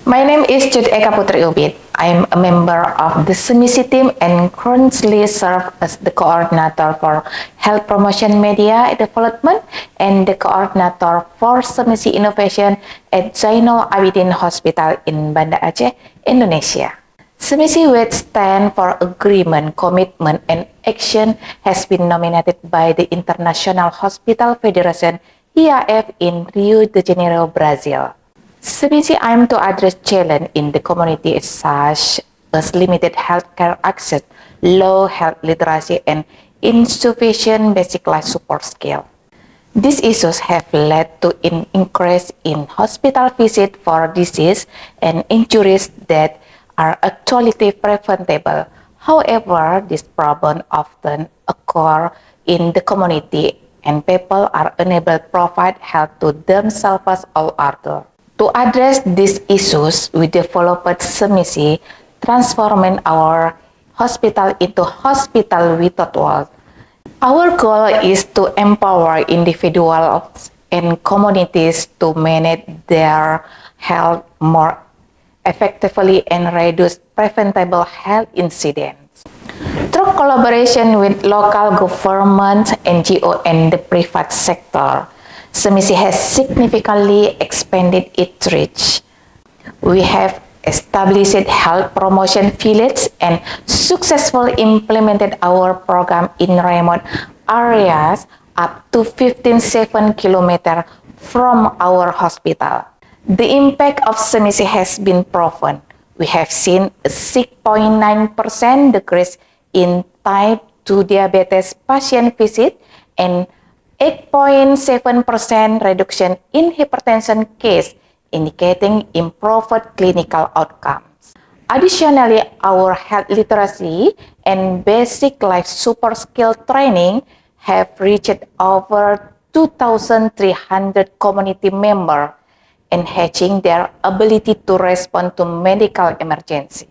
My name is Jud Eka Putri Ubid. I'm a member of the Semisi team and currently serve as the coordinator for health promotion media development and the coordinator for Semisi innovation at Zainal Abidin Hospital in Banda Aceh, Indonesia. Semisi which stand for Agreement, Commitment, and Action has been nominated by the International Hospital Federation IAF in Rio de Janeiro, Brazil. Semisi aim to address challenge in the community such as limited healthcare access, low health literacy, and insufficient basic life support skill. These issues have led to an increase in hospital visits for disease and injuries that are actually preventable. However, this problem often occur in the community and people are unable to provide health to themselves or others. To address these issues, we developed Semisi, transforming our hospital into hospital without walls. Our goal is to empower individuals and communities to manage their health more effectively and reduce preventable health incidents. Through collaboration with local government, NGO, and the private sector, Semisi has significantly expanded its reach. We have established health promotion villages and successfully implemented our program in remote areas up to 15.7 kilometers from our hospital. The impact of Semisi has been proven. We have seen a 6.9% decrease in type 2 diabetes patient visit and 8.7% reduction in hypertension case, indicating improved clinical outcomes. Additionally, our health literacy and basic life support skill training have reached over 2,300 community members, enhancing their ability to respond to medical emergency.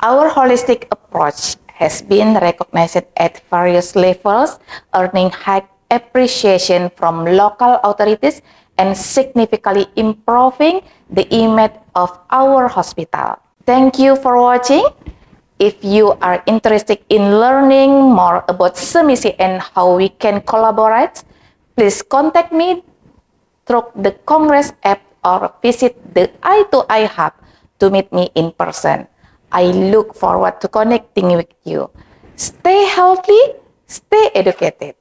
Our holistic approach has been recognized at various levels, earning high appreciation from local authorities and significantly improving the image of our hospital. Thank you for watching. If you are interested in learning more about Semisi and how we can collaborate, please contact me through the Congress app or visit the I2I Hub to meet me in person. I look forward to connecting with you. Stay healthy, stay educated.